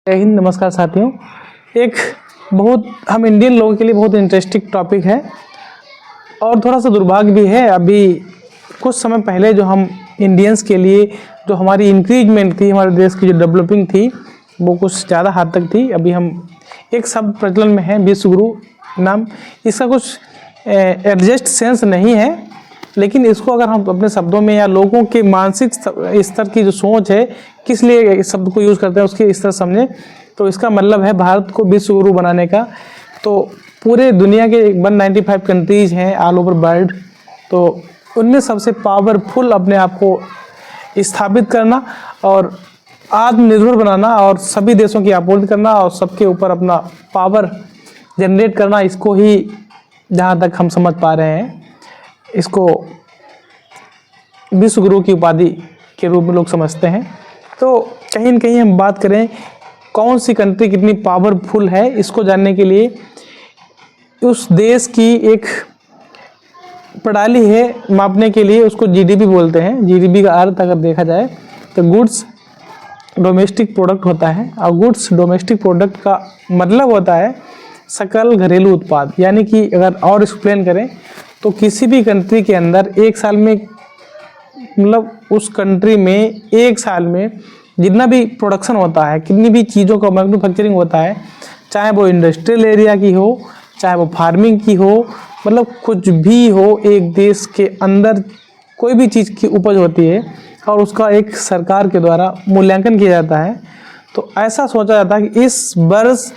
जय हिंद, नमस्कार साथियों। एक बहुत हम इंडियन लोगों के लिए बहुत इंटरेस्टिंग टॉपिक है और थोड़ा सा दुर्भाग्य भी है। अभी कुछ समय पहले जो हम इंडियंस के लिए जो हमारी इंक्रीजमेंट थी, हमारे देश की जो डेवलपिंग थी, वो कुछ ज़्यादा हद तक थी। अभी हम एक शब्द प्रचलन में है विश्वगुरु नाम, इसका कुछ एडजस्ट सेंस नहीं है, लेकिन इसको अगर हम अपने शब्दों में या लोगों के मानसिक स्तर की जो सोच है किस लिए इस शब्द को यूज़ करते हैं उसके इस तरह समझें तो इसका मतलब है भारत को विश्व गुरु बनाने का। तो पूरे दुनिया के 195 कंट्रीज़ हैं ऑल ओवर वर्ल्ड, तो उनमें सबसे पावरफुल अपने आप को स्थापित करना और आत्मनिर्भर बनाना और सभी देशों की आपूर्ति करना और सबके ऊपर अपना पावर जनरेट करना, इसको ही जहाँ तक हम समझ पा रहे हैं इसको विश्व गुरु की उपाधि के रूप में लोग समझते हैं। तो कहीं न कहीं हम बात करें कौन सी कंट्री कितनी पावरफुल है, इसको जानने के लिए उस देश की एक प्रणाली है मापने के लिए, उसको जीडीपी बोलते हैं। जीडीपी का अर्थ अगर देखा जाए तो गुड्स डोमेस्टिक प्रोडक्ट होता है और गुड्स डोमेस्टिक प्रोडक्ट का मतलब होता है सकल घरेलू उत्पाद। यानी कि अगर और एक्सप्लेन करें तो किसी भी कंट्री के अंदर एक साल में, मतलब उस कंट्री में एक साल में जितना भी प्रोडक्शन होता है, कितनी भी चीज़ों का मैन्युफैक्चरिंग होता है, चाहे वो इंडस्ट्रियल एरिया की हो, चाहे वो फार्मिंग की हो, मतलब कुछ भी हो, एक देश के अंदर कोई भी चीज़ की उपज होती है और उसका एक सरकार के द्वारा मूल्यांकन किया जाता है। तो ऐसा सोचा जाता है कि इस वर्ष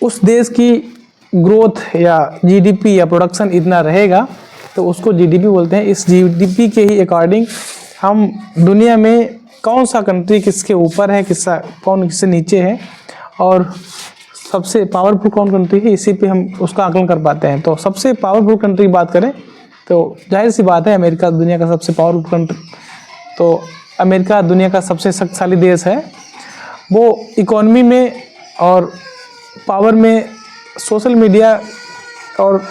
उस देश की ग्रोथ या जीडीपी या प्रोडक्शन इतना रहेगा, तो उसको जीडीपी बोलते हैं। इस जीडीपी के ही अकॉर्डिंग हम दुनिया में कौन सा कंट्री किसके ऊपर है, कौन किससे नीचे है और सबसे पावरफुल कौन कंट्री है, इसी पे हम उसका आकलन कर पाते हैं। तो सबसे पावरफुल कंट्री की बात करें तो जाहिर सी बात है अमेरिका दुनिया का सबसे पावरफुल कंट्री। तो अमेरिका दुनिया का सबसे शक्तिशाली देश है। वो इकोनॉमी में और पावर में, सोशल मीडिया और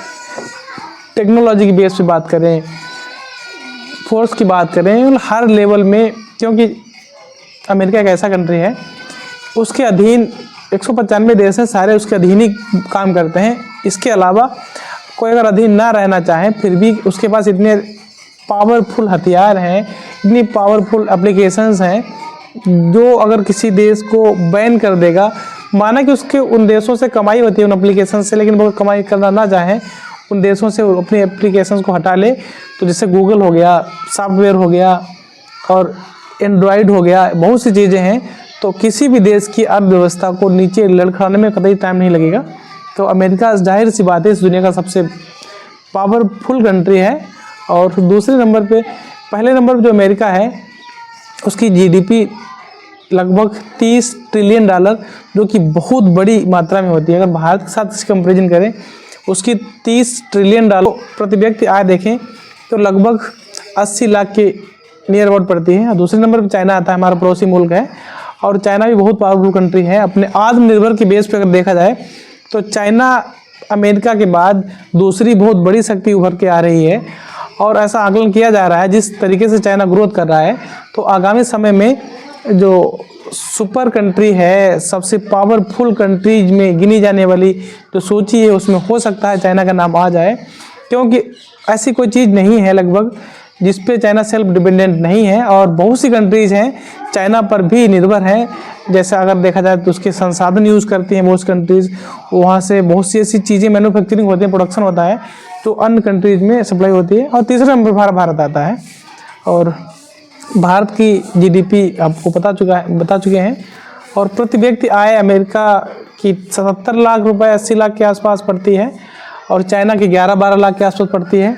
टेक्नोलॉजी की बेस पे बात करें, फोर्स की बात करें, हर लेवल में, क्योंकि अमेरिका एक ऐसा कंट्री है उसके अधीन 195 देश हैं, सारे उसके अधीन ही काम करते हैं। इसके अलावा कोई अगर अधीन ना रहना चाहे फिर भी उसके पास इतने पावरफुल हथियार हैं, इतनी पावरफुल एप्लीकेशंस हैं, जो अगर किसी देश को बैन कर देगा, माना कि उसके उन देशों से कमाई होती है उन एप्लीकेशन से, लेकिन वो कमाई करना ना चाहें, उन देशों से अपनी एप्लीकेशंस को हटा ले, तो जैसे गूगल हो गया, सॉफ्टवेयर हो गया और एंड्रॉयड हो गया, बहुत सी चीज़ें हैं, तो किसी भी देश की अर्थव्यवस्था को नीचे लड़खड़ाने में कतई टाइम नहीं लगेगा। तो अमेरिका जाहिर सी बात है इस दुनिया का सबसे पावरफुल कंट्री है। और दूसरे नंबर पे, पहले नंबर पर जो अमेरिका है उसकी जीडीपी लगभग $30 ट्रिलियन, जो कि बहुत बड़ी मात्रा में होती है। अगर भारत के साथ इसका कंपेरिजन करें, उसकी $30 ट्रिलियन प्रति व्यक्ति आय देखें तो लगभग 80 लाख के नियर अबाउट पड़ती है। दूसरे नंबर पर चाइना आता है, हमारा पड़ोसी मुल्क है, और चाइना भी बहुत पावरफुल कंट्री है। अपने आत्मनिर्भर के बेस पे अगर देखा जाए तो चाइना अमेरिका के बाद दूसरी बहुत बड़ी शक्ति उभर के आ रही है। और ऐसा आकलन किया जा रहा है जिस तरीके से चाइना ग्रोथ कर रहा है, तो आगामी समय में जो सुपर कंट्री है, सबसे पावरफुल कंट्रीज में गिनी जाने वाली जो सूची है उसमें हो सकता है चाइना का नाम आ जाए, क्योंकि ऐसी कोई चीज़ नहीं है लगभग जिस पे चाइना सेल्फ डिपेंडेंट नहीं है। और बहुत सी कंट्रीज़ हैं चाइना पर भी निर्भर हैं, जैसे अगर देखा जाए तो उसके संसाधन यूज़ करती हैं बहुत कंट्रीज़, वहाँ से बहुत सी ऐसी चीज़ें मैन्युफैक्चरिंग होती है, प्रोडक्शन होता है, तो अन्य कंट्रीज़ में सप्लाई होती है। और तीसरे नंबर पर भारत आता है, और भारत की जीडीपी आपको बता चुके हैं। और प्रति व्यक्ति आय अमेरिका की 77 लाख रुपए 80 लाख के आसपास पड़ती है और चाइना की 11-12 लाख के आसपास पड़ती है।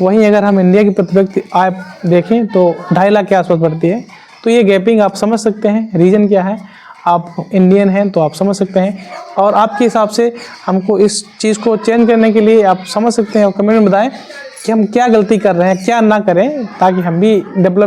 वहीं अगर हम इंडिया की प्रति व्यक्ति आय देखें तो 2.5 लाख के आसपास पड़ती है। तो ये गैपिंग आप समझ सकते हैं, रीज़न क्या है। आप इंडियन हैं तो आप समझ सकते हैं, और आपके हिसाब से हमको इस चीज़ को चेंज करने के लिए आप समझ सकते हैं और कमेंट में बताएं कि हम क्या गलती कर रहे हैं, क्या ना करें, ताकि हम भी डेवलप